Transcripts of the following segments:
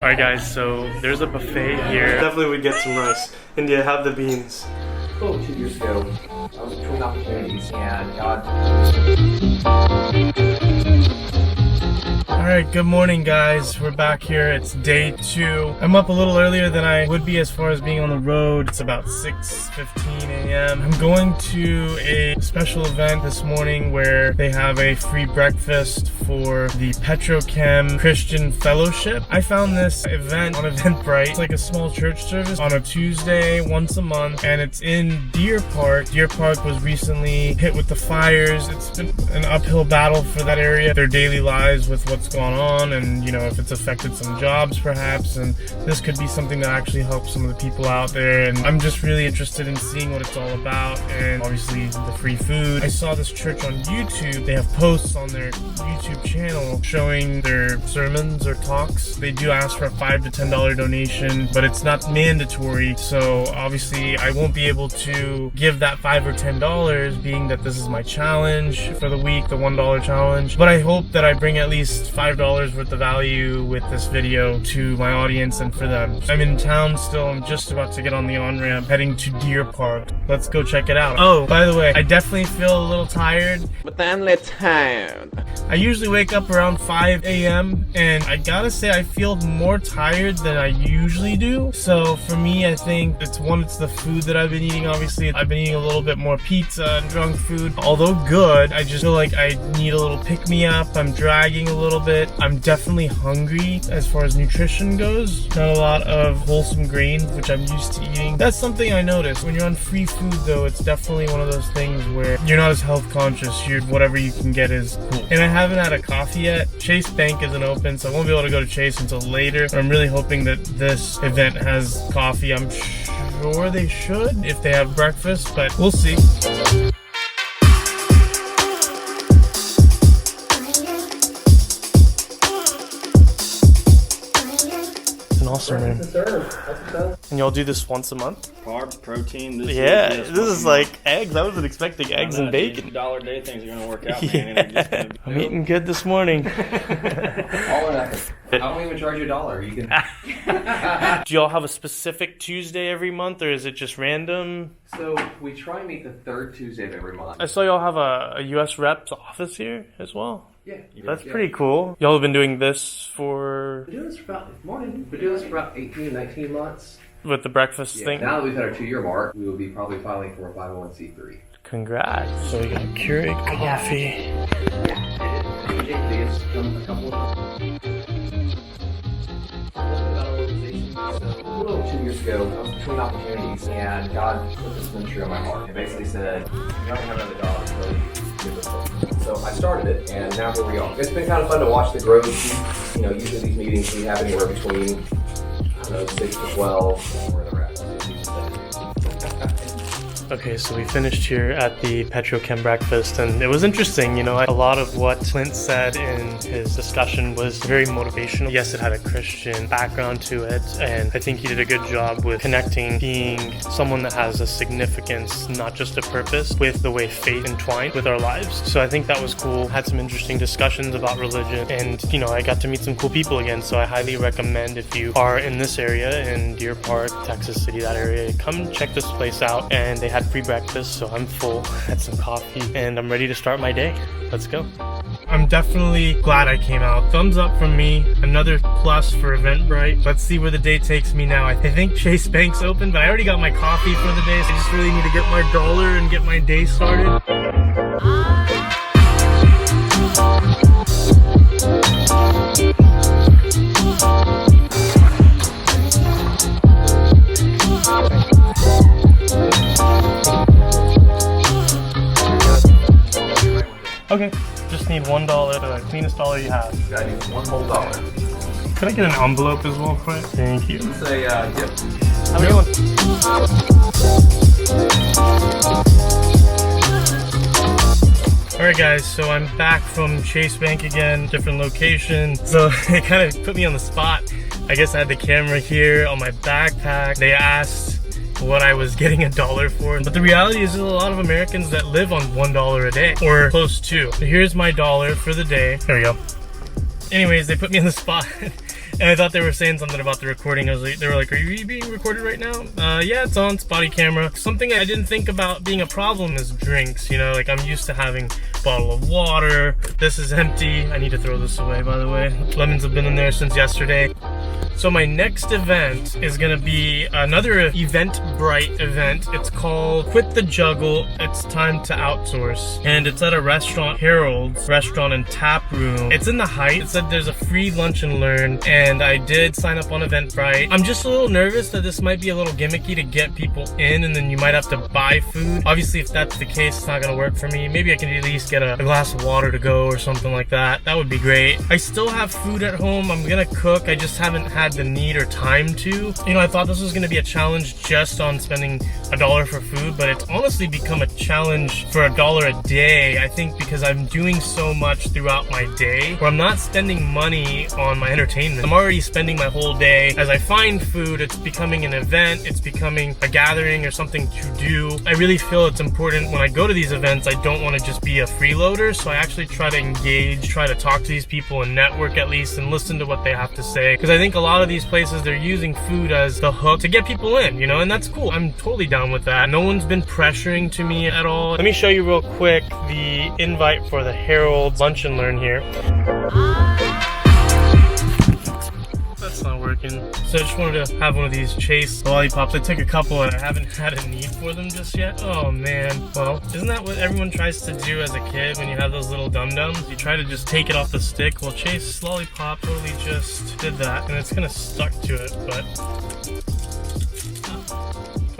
Alright guys, so there's a buffet here. Definitely would get some rice. India, have the beans. Oh, 2 years ago, I was between opportunities and God. Alright, good morning guys. We're back here. It's day 2. I'm up a little earlier than I would be as far as being on the road. It's about 6:15 a.m. I'm going to a special event this morning where they have a free breakfast for the Petrochem Christian Fellowship. I found this event on Eventbrite. It's like a small church service on a Tuesday once a month, and it's in Deer Park. Deer Park was recently hit with the fires. It's been an uphill battle for that area, their daily lives with what's going on, and you know, if it's affected some jobs perhaps, and this could be something that actually helps some of the people out there. And I'm just really interested in seeing what it's all about, and obviously the free food. I saw this church on YouTube. They have posts on their YouTube channel showing their sermons or talks. They do ask for a $5 to $10 donation, but it's not mandatory, so obviously I won't be able to give that $5 or $10, being that this is my challenge for the week, the $1 challenge. But I hope that I bring at least $5 worth of value with this video to my audience and for them. I'm in town still. I'm just about to get on the on-ramp heading to Deer Park. Let's go check it out. Oh, by the way, I definitely feel a little tired. But then let's tired. I usually wake up around 5 a.m. and I gotta say I feel more tired than I usually do. So for me, I think it's the food that I've been eating. Obviously, I've been eating a little bit more pizza and junk food. Although good, I just feel like I need a little pick-me-up. I'm dragging a little bit. I'm definitely hungry as far as nutrition goes. Not a lot of wholesome grains, which I'm used to eating. That's something I noticed. When you're on free food though, it's definitely one of those things where you're not as health conscious. Whatever you can get is cool. And I haven't had a coffee yet. Chase Bank isn't open, so I won't be able to go to Chase until later. I'm really hoping that this event has coffee. I'm sure they should if they have breakfast, but we'll see. It's an awesome room. And y'all do this once a month? Carbs, protein. This This is like eggs. I wasn't expecting eggs and bacon. $1 day things are gonna work out, man. Yeah. And they're just gonna be I'm eating good this morning. All or nothing. I don't even charge you $1. You can. Do y'all have a specific Tuesday every month, or is it just random? So we try and meet the third Tuesday of every month. I saw y'all have a U.S. Rep's office here as well. Yeah. That's pretty cool. Y'all have been doing this We're doing this for about 18, 19 months. with the breakfast thing? Now that we've had our 2-year mark, we will be probably filing for a 501c3. Congrats. So we got Keurig coffee. It's come a couple of a little 2 years ago, I was between opportunities, and God put this ministry on my heart. He basically said, "You don't have another dollar, so give this up." So I started it, and now here we are. It's been kind of fun to watch the growth. You know, usually these meetings we have anywhere between, I don't know, 6 to 12, where they're at. Okay, so we finished here at the Petrochem breakfast, and it was interesting. You know, a lot of what Clint said in his discussion was very motivational. Yes, it had a Christian background to it, and I think he did a good job with connecting being someone that has a significance, not just a purpose, with the way faith entwined with our lives. So I think that was cool. Had some interesting discussions about religion, and you know, I got to meet some cool people again. So I highly recommend, if you are in this area, in Deer Park, Texas City, that area, come check this place out. And they had free breakfast, so I'm full. Had some coffee, and I'm ready to start my day. Let's go. I'm definitely glad I came out. Thumbs up from me. Another plus for Eventbrite. Let's see where the day takes me now. I think Chase Bank's open, but I already got my coffee for the day, so I just really need to get my dollar and get my day started. Okay, just need $1, the cleanest dollar you have. You gotta use $1 whole. Could I get an envelope as well, quick? Thank you. It's a gift. Have a good one. Alright guys, so I'm back from Chase Bank again, different location. So it kind of put me on the spot. I guess I had the camera here on my backpack. They asked what I was getting $1 for. But the reality is there's a lot of Americans that live on $1 a day, or close to. So here's my dollar for the day. There we go. Anyways, they put me on the spot. And I thought they were saying something about the recording. They were like, "Are you being recorded right now?" Yeah, it's on. It's body camera. Something I didn't think about being a problem is drinks. You know, like I'm used to having a bottle of water. This is empty. I need to throw this away, by the way. Lemons have been in there since yesterday. So my next event is gonna be another Eventbrite event. It's called Quit the Juggle, It's Time to Outsource. And it's at a restaurant, Harold's Restaurant and Tap Room. It's in the Heights. It said there's a free lunch and learn, and I did sign up on Eventbrite. I'm just a little nervous that this might be a little gimmicky to get people in, and then you might have to buy food. Obviously, if that's the case, it's not gonna work for me. Maybe I can at least get a glass of water to go or something like that. That would be great. I still have food at home. I'm gonna cook. I just haven't had the need or time to. You know, I thought this was gonna be a challenge just on spending $1 for food, but it's honestly become a challenge for $1 a day. I think because I'm doing so much throughout my day where I'm not spending money on my entertainment. I'm already spending my whole day. As I find food, it's becoming an event, it's becoming a gathering or something to do. I really feel it's important when I go to these events, I don't want to just be a freeloader, so I actually try to engage, try to talk to these people and network at least and listen to what they have to say. Because I think a lot of these places, they're using food as the hook to get people in, you know, and that's cool. I'm totally down with that. No one's been pressuring to me at all. Let me show you real quick the invite for the Harold Lunch and Learn here. That's not working. So I just wanted to have one of these Chase lollipops. I took a couple and I haven't had a need for them just yet. Oh man. Well, isn't that what everyone tries to do as a kid when you have those little dum-dums? You try to just take it off the stick. Well, Chase lollipop totally just did that, and it's kind of stuck to it, but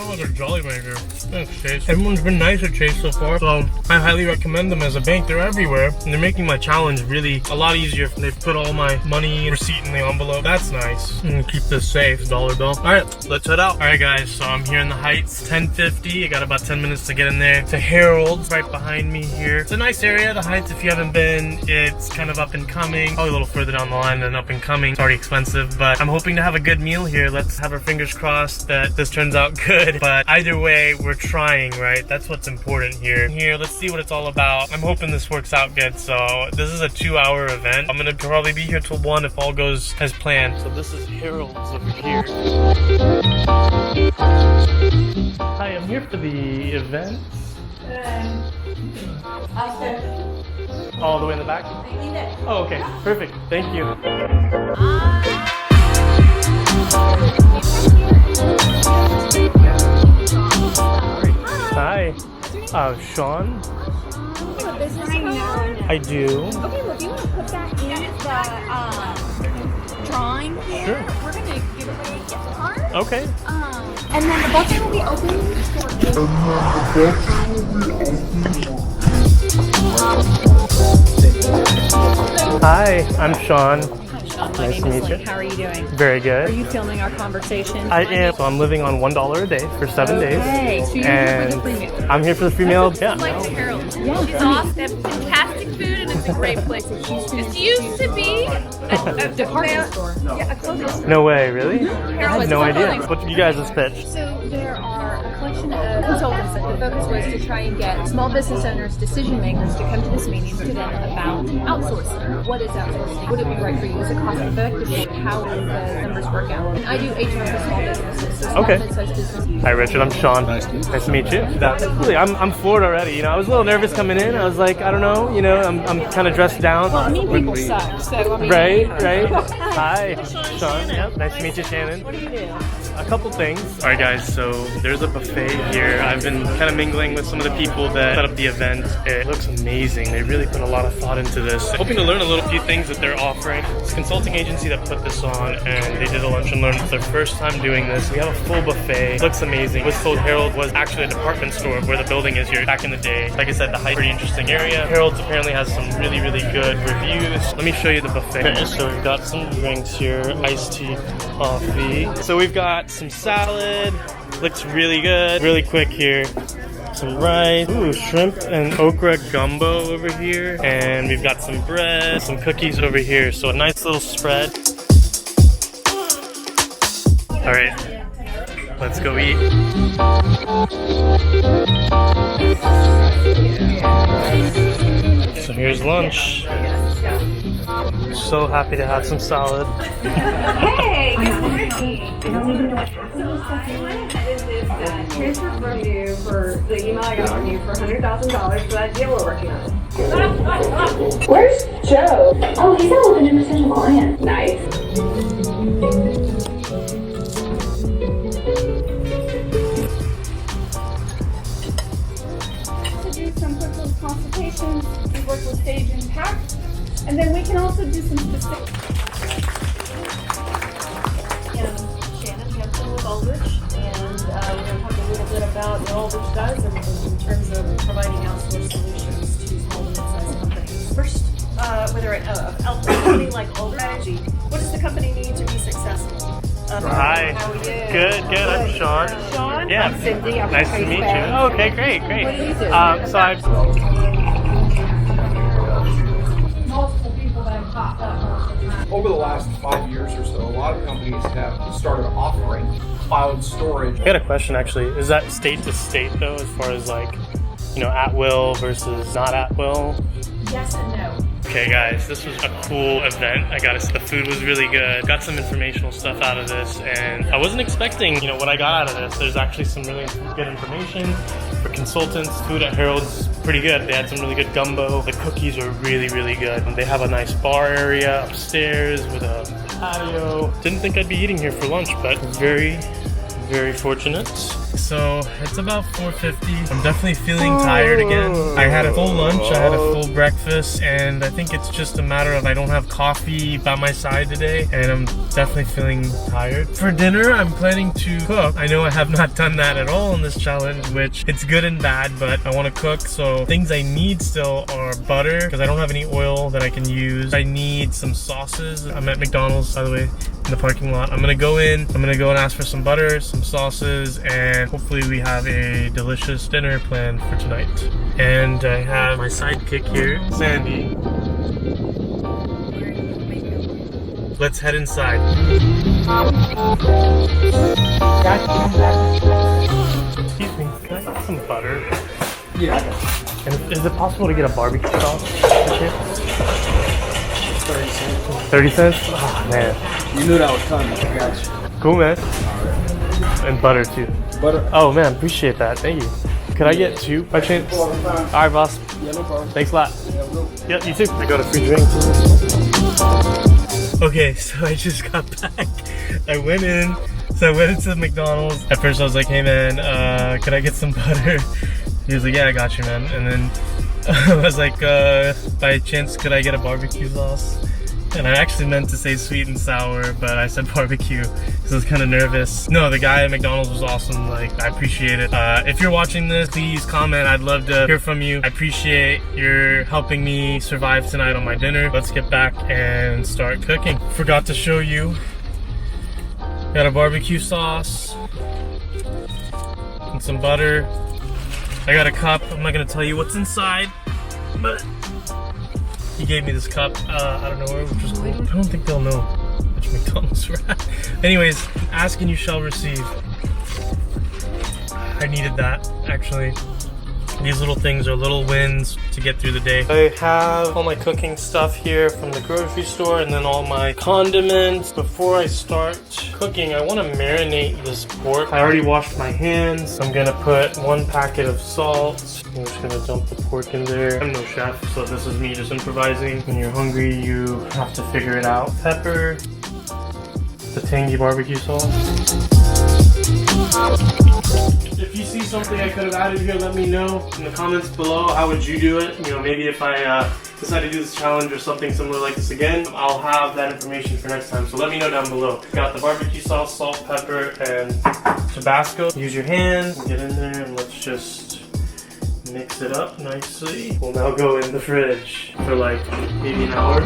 oh, they're Jolly Rancher. Thanks, Chase. Everyone's been nice at Chase so far, so I highly recommend them as a bank. They're everywhere, and they're making my challenge really a lot easier. They've put all my money receipt in the envelope. That's nice. I'm gonna keep this safe, dollar bill. All right, let's head out. All right, guys, so I'm here in the Heights, 10:50. I got about 10 minutes to get in there to Harold's right behind me here. It's a nice area, the Heights. If you haven't been, it's kind of up and coming. Probably a little further down the line than up and coming. It's already expensive, but I'm hoping to have a good meal here. Let's have our fingers crossed that this turns out good. But either way, we're trying, right? That's what's important here. Let's see what it's all about. I'm hoping this works out good. So this is a 2-hour event. I'm gonna probably be here till 1 if all goes as planned. So this is Harold's over here. Hi, I'm here for the event. All the way in the back? Oh, okay. Perfect. Thank you. Hi. Sean? I do. Okay, well, if you want to put that in the drawing here, Sure. we're going to give away a gift card. Okay. And then the buffet will be open Hi, I'm Sean. Sean, my Nice name to is meet Lynn. you. How are you doing? Very good. Are you filming our conversation? I am. So I'm living on $1 a day for 7 days. Okay, so you're here And for the free meal. I'm here for the free meal. Yeah. Like to Harold. It's awesome. They have fantastic food and it's a great place. It used to be a Department store. Yeah, a clothing store. No way, really? I Harold had is no a idea. clothing What's you guys' pitch? So there are a collection of consultants that the focus was to try and get small business owners, decision makers to come to this meeting to them about outsourcing. What is outsourcing? Would it be right for you? Is it cost effective? How do the numbers work out? And I do HR for small businesses, so small Okay. mid-sized businesses. Hi, Richard. I'm Sean. Nice to meet you. Really, I'm floored already. You know, I was a little nervous coming in. I was like, I don't know. You know, I'm kind of dressed down. Well, mean people suck, so I mean. Right. Hi, Sean. Yep. Nice to meet you, Shannon. What do you do? A couple things. All right, guys. So there's a buffet here. I've been kind of mingling with some of the people that set up the event. It looks amazing. They really put a lot of thought into this. Hoping to learn a little few things that they're offering. It's a consulting agency that put this on, and they did a lunch and learn. It's their first time doing this. We have a full buffet. It looks amazing. Was told Harold was actually a department store where the building is here back in the day. Like I said, the Heights, pretty interesting area. Harold's apparently has some really good reviews. Let me show you the buffet. Okay, so we've got some drinks here, iced tea, coffee. So we've got some salad. Looks really good. Really quick here. Some rice, ooh, shrimp and okra gumbo over here. And we've got some bread, some cookies over here. So a nice little spread. All right, let's go eat. So here's lunch. So happy to have some salad. Hey, good morning. I don't even know what happened. Transfer from you for the email I got from you for $100,000 for that deal we're working on. Where's Joe? Oh, he's out with an potential client. Nice. To do some quick little consultations, we work with Stage Impact, and then we can also do some specific. Shannon Hansen with Aldrich, and we're going to talk a little bit about what Aldrich does in terms of providing outsourced solutions to small to mid-sized companies. First, whether a company like Aldrich, what does the company need to be successful? Hi. How are you? Good. I'm Sean. Sean? Yeah. I'm Cindy. I'm Nice to meet you. Okay, great. What do you do? So I Multiple people that have popped up most of the time. Over the last 5 years or so, a lot of companies have started offering cloud storage. got a question actually. Is that state to state though, as far as like, at will versus not at will? Yes and no. Okay guys, this was a cool event. I gotta say, the food was really good. Got some informational stuff out of this, and I wasn't expecting, what I got out of this. There's actually some really good information for consultants. Food at Harold's pretty good. They had some really good gumbo. The cookies are really, really good. They have a nice bar area upstairs with a patio. Didn't think I'd be eating here for lunch, but very, very fortunate. So it's about 4:50. I'm definitely feeling tired again. I had a full lunch, I had a full breakfast, and I think it's just a matter of I don't have coffee by my side today, and I'm definitely feeling tired. For dinner, I'm planning to cook. I know I have not done that at all in this challenge, which it's good and bad, but I want to cook. So things I need still are butter, because I don't have any oil that I can use. I need some sauces. I'm at McDonald's, by the way, in the parking lot. I'm gonna go and ask for some butter, some sauces, and hopefully we have a delicious dinner planned for tonight. And I have my sidekick here, Sandy. Let's head inside. Excuse me, can I get some butter? Yeah. And is it possible to get a barbecue sauce? 30 cents? Oh man. You knew that was coming. I got you. Cool, man. And butter too. Butter. Oh man, appreciate that. Thank you. Could I get 2 by chance? Alright, boss. Yeah, no problem. Thanks a lot. Yep, you too. I got a free drink. Okay, so I just got back. I went into McDonald's. At first I was like, hey man, could I get some butter? He was like, yeah, I got you, man. And then I was like, by chance, could I get a barbecue sauce? And I actually meant to say sweet and sour, but I said barbecue because I was kind of nervous. No, the guy at McDonald's was awesome. Like, I appreciate it. If you're watching this, please comment. I'd love to hear from you. I appreciate your helping me survive tonight on my dinner. Let's get back and start cooking. Forgot to show you. Got a barbecue sauce and some butter. I got a cup. I'm not gonna tell you what's inside, but he gave me this cup out of nowhere, which was cool. I don't think they'll know which McDonald's we're at. Anyways, ask and you shall receive. I needed that, actually. These little things are little wins to get through the day. I have all my cooking stuff here from the grocery store and then all my condiments. Before I start cooking, I want to marinate this pork. I already washed my hands. I'm gonna put 1 packet of salt. I'm just gonna dump the pork in there. I'm no chef, so this is me just improvising. When you're hungry, you have to figure it out. Pepper, the tangy barbecue sauce. If you see something I could have added here, let me know in the comments below. How would you do it? Maybe if I decide to do this challenge or something similar like this again, I'll have that information for next time. So let me know down below. Got the barbecue sauce, salt, pepper, and Tabasco. Use your hands, get in there, and let's just mix it up nicely. We'll now go in the fridge for like maybe an hour.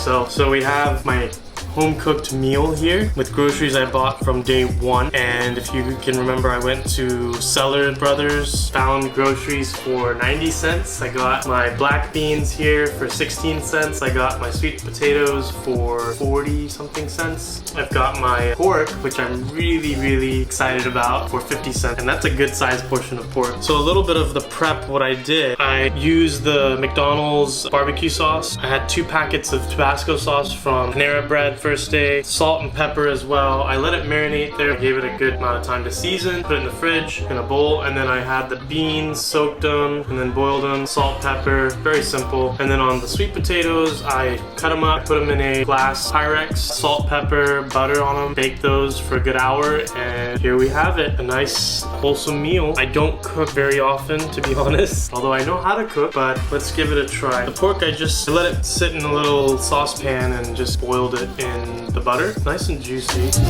myself. So we have my home cooked meal here with groceries I bought from day one. And if you can remember, I went to Cellar Brothers, found groceries for 90 cents. I got my black beans here for 16 cents. I got my sweet potatoes for 40 something cents. I've got my pork, which I'm really excited about, for 50 cents. And that's a good sized portion of pork. So a little bit of the prep, what I did, I used the McDonald's barbecue sauce. I had 2 packets of Tabasco sauce from Panera Bread first day, salt and pepper as well. I let it marinate there, gave it a good amount of time to season, put it in the fridge in a bowl, and then I had the beans, soaked them, and then boiled them, salt, pepper, very simple. And then on the sweet potatoes, I cut them up, put them in a glass Pyrex, salt, pepper, butter on them, baked those for a good hour, and here we have it, a nice wholesome meal. I don't cook very often, to be honest, although I know how to cook, but let's give it a try. The pork, I just let it sit in a little saucepan and just boiled it in the butter, nice and juicy. It's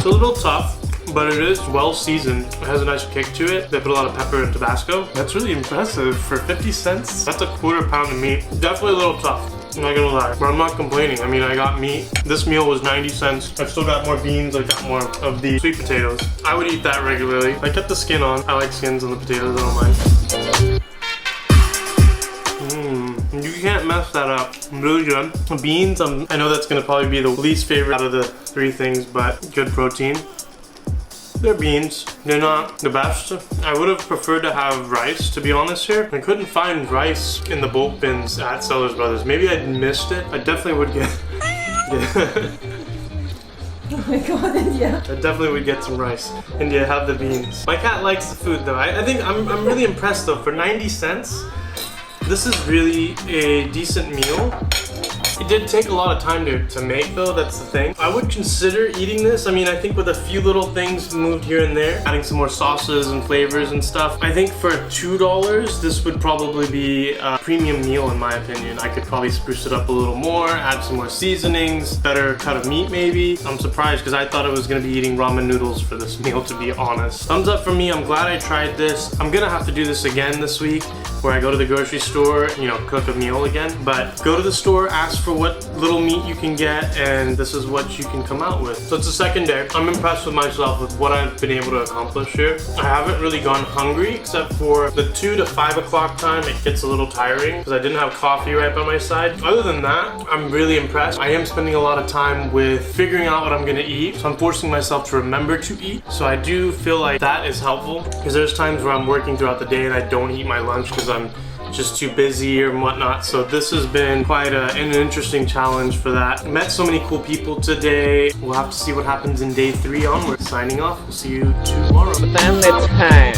a little tough, but it is well seasoned. It has a nice kick to it. They put a lot of pepper and Tabasco. That's really impressive for 50 cents. That's a quarter pound of meat. Definitely a little tough, I'm not gonna lie, but I'm not complaining. I mean, I got meat. This meal was 90 cents. I've still got more beans. I got more of the sweet potatoes. I would eat that regularly. I kept the skin on. I like skins on the potatoes, I don't mind. You can't mess that up. Really good. Beans, I know that's gonna probably be the least favorite out of the 3 things, but good protein. They're beans. They're not the best. I would have preferred to have rice, to be honest here. I couldn't find rice in the bulk bins at Sellers Brothers. Maybe I missed it. I definitely would get... Oh my god, India. I definitely would get some rice. India, have the beans. My cat likes the food though. I think I'm really impressed though. For 90 cents, this is really a decent meal. It did take a lot of time to make though, that's the thing. I would consider eating this. I mean, I think with a few little things moved here and there, adding some more sauces and flavors and stuff, I think for $2, this would probably be a premium meal in my opinion. I could probably spruce it up a little more, add some more seasonings, better cut of meat maybe. I'm surprised because I thought I was gonna be eating ramen noodles for this meal, to be honest. Thumbs up for me, I'm glad I tried this. I'm gonna have to do this again this week, where I go to the grocery store, you know, cook a meal again. But go to the store, ask for what little meat you can get, and this is what you can come out with. So it's the second day. I'm impressed with myself with what I've been able to accomplish here. I haven't really gone hungry except for the 2 to 5 o'clock time. It gets a little tiring because I didn't have coffee right by my side. Other than that, I'm really impressed. I am spending a lot of time with figuring out what I'm gonna eat, so I'm forcing myself to remember to eat. So I do feel like that is helpful because there's times where I'm working throughout the day and I don't eat my lunch because I'm just too busy or whatnot. So this has been quite an interesting challenge for that. I met so many cool people today. We'll have to see what happens in day 3 onward. Signing off. We'll see you tomorrow. Family time.